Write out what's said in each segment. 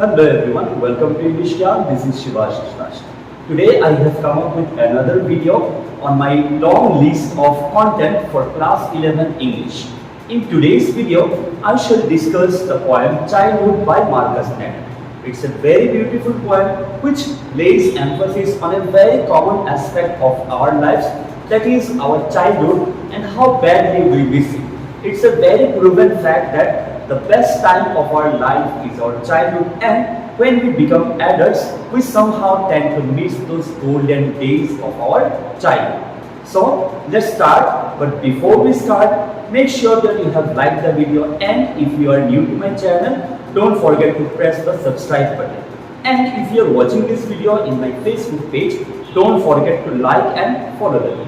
Hello everyone, welcome to English Class. This is Shivash. Today I have come up with another video on my long list of content for class 11 English. In today's video, I shall discuss the poem Childhood by Markus Natten. It's a very beautiful poem which lays emphasis on a very common aspect of our lives, that is our childhood and how badly we miss it. It's a very proven fact that the best time of our life is our childhood, and when we become adults, we somehow tend to miss those golden days of our childhood. So let's start, but before we start, make sure that you have liked the video, and if you are new to my channel, don't forget to press the subscribe button. And if you are watching this video in my Facebook page, don't forget to like and follow the videos.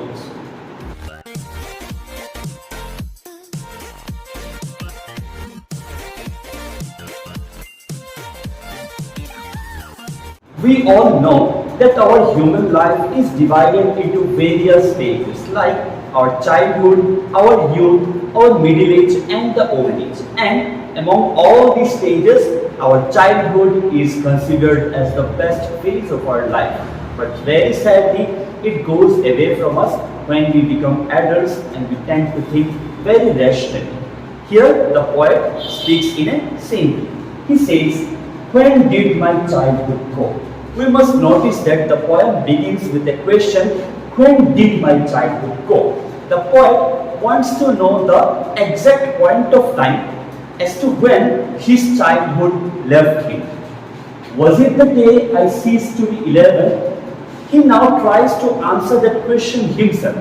We all know that our human life is divided into various stages like our childhood, our youth, our middle age and the old age. And among all these stages, our childhood is considered as the best phase of our life. But very sadly, it goes away from us when we become adults and we tend to think very rationally. Here, the poet speaks in a saying. He says, "When did my childhood go?" We must notice that the poem begins with a question, when did my childhood go? The poet wants to know the exact point of time as to when his childhood left him. Was it the day I ceased to be 11? He now tries to answer that question himself.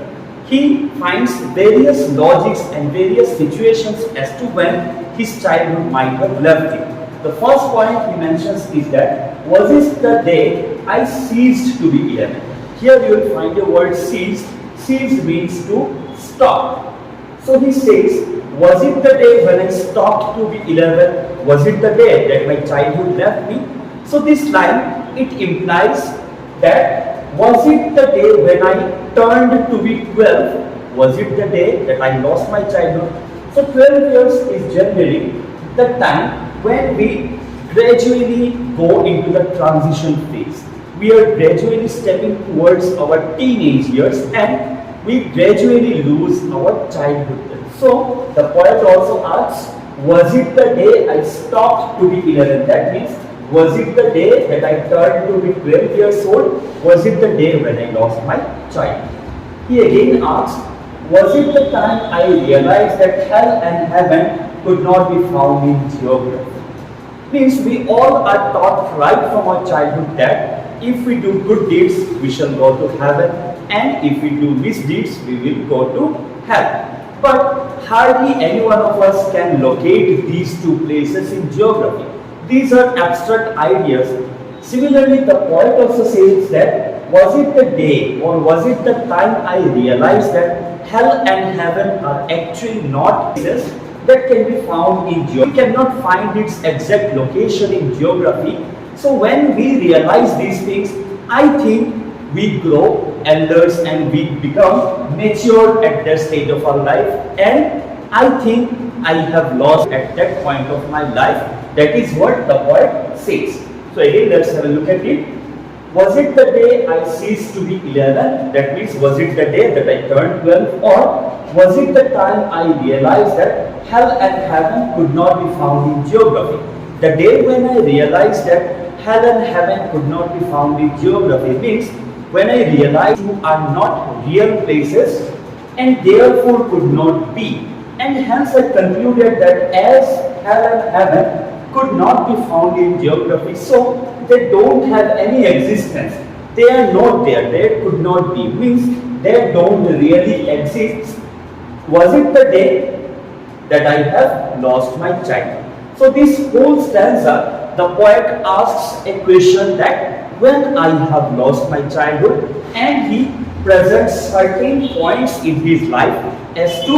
He finds various logics and various situations as to when his childhood might have left him. The first point he mentions is that, was it the day I ceased to be 11? Here you will find the word ceased. Ceased means to stop. So he says, was it the day when I stopped to be 11? Was it the day that my childhood left me? So this line, it implies that, was it the day when I turned to be 12? Was it the day that I lost my childhood? So 12 years is generally the time when we gradually go into the transition phase. We are gradually stepping towards our teenage years and we gradually lose our childhood. So the poet also asks, was it the day I stopped to be 11? That means, was it the day that I turned to be 12 years old? Was it the day when I lost my child? He again asks, was it the time I realized that hell and heaven could not be found in geography? Means we all are taught right from our childhood that if we do good deeds, we shall go to heaven, and if we do misdeeds, we will go to hell. But hardly any one of us can locate these two places in geography. These are abstract ideas. Similarly, the poet also says that, was it the day or was it the time I realized that hell and heaven are actually not places that can be found in geography. We cannot find its exact location in geography. So when we realize these things, I think we grow elders and we become mature at that stage of our life, and I think I have lost at that point of my life. That is what the poet says. So again, let's have a look at it. Was it the day I ceased to be 11? That means, was it the day that I turned 12? Or was it the time I realized that hell and heaven could not be found in geography? The day when I realized that hell and heaven could not be found in geography means when I realized two are not real places and therefore could not be. And hence I concluded that as hell and heaven could not be found in geography, so they don't have any existence. They are not there. They could not be. Means they don't really exist. Was it the day that I have lost my child? So this whole stanza, the poet asks a question that when I have lost my childhood, and he presents certain points in his life as to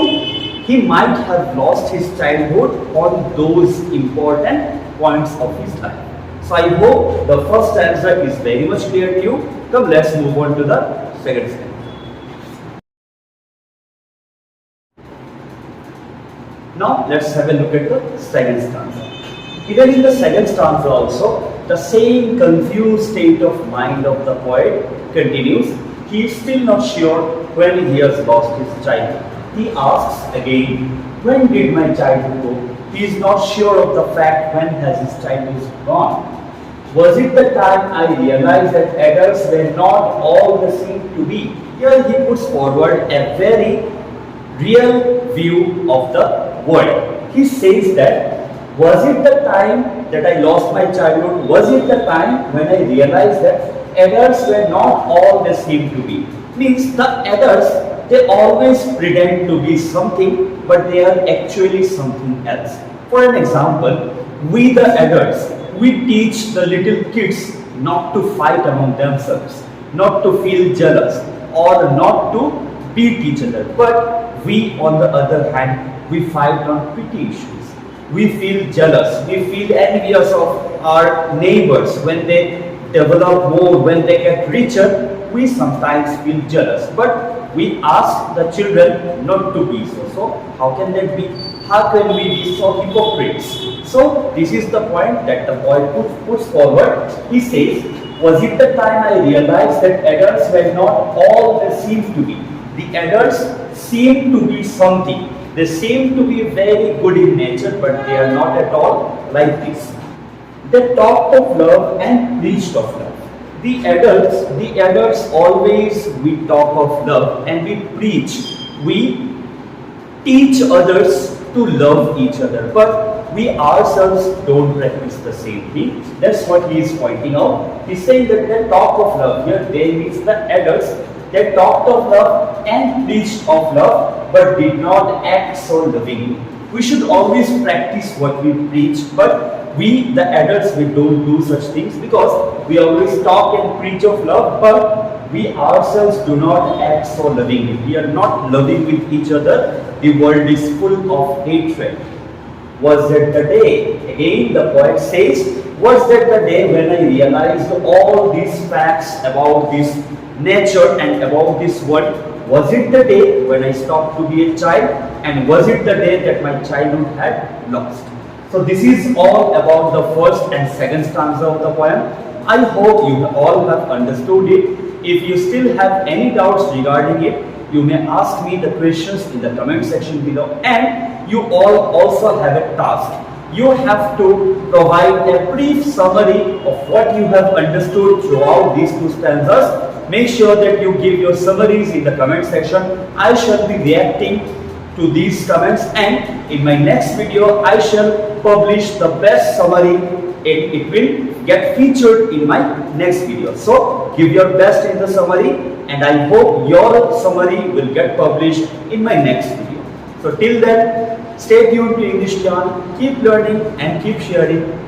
he might have lost his childhood on those important points of his life. So I hope the first stanza is very much clear to you. Come, let's move on to the second stanza. Now let's have a look at the second stanza. Even in the second stanza also, the same confused state of mind of the poet continues. He is still not sure when he has lost his childhood. He asks again, when did my childhood go? He is not sure of the fact when has his childhood gone. Was it the time I realized that adults were not all they seem to be? Here he puts forward a very real view of the world. He says that, was it the time that I lost my childhood? Was it the time when I realized that adults were not all they seem to be? Means the adults, they always pretend to be something, but they are actually something else. For an example, we the adults, we teach the little kids not to fight among themselves, not to feel jealous, or not to beat each other. But we, on the other hand, we fight on petty issues. We feel jealous, we feel envious of our neighbors when they develop more, when they get richer. We sometimes feel jealous, but we ask the children not to be so. So how can that be? How can we be so hypocrites? So this is the point that the poet puts forward. He says, was it the time I realized that adults were not all they seem to be? The adults seem to be something. They seem to be very good in nature, but they are not at all like this. They talked of love and preached of love. The adults always, we talk of love and we preach. We teach others to love each other, but we ourselves don't practice the same thing. That's what he is pointing out. He's saying that they talk of love. Here they means the adults. They talked of love and preached of love, but did not act so lovingly. We should always practice what we preach, but we, the adults, we don't do such things because we always talk and preach of love, but we ourselves do not act so lovingly. We are not loving with each other. The world is full of hatred. Was that the day? Again, the poet says, was that the day when I realized all these facts about this nature and about this world? Was it the day when I stopped to be a child? And was it the day that my childhood had lost? So this is all about the first and second stanza of the poem. I hope you all have understood it. If you still have any doubts regarding it, you may ask me the questions in the comment section below. And you all also have a task. You have to provide a brief summary of what you have understood throughout these two stanzas. Make sure that you give your summaries in the comment section. I shall be reacting to these comments, and in my next video I shall publish the best summary. It will get featured in my next video. So give your best in the summary, and I hope your summary will get published in my next video. So till then, stay tuned to English Channel, keep learning and keep sharing.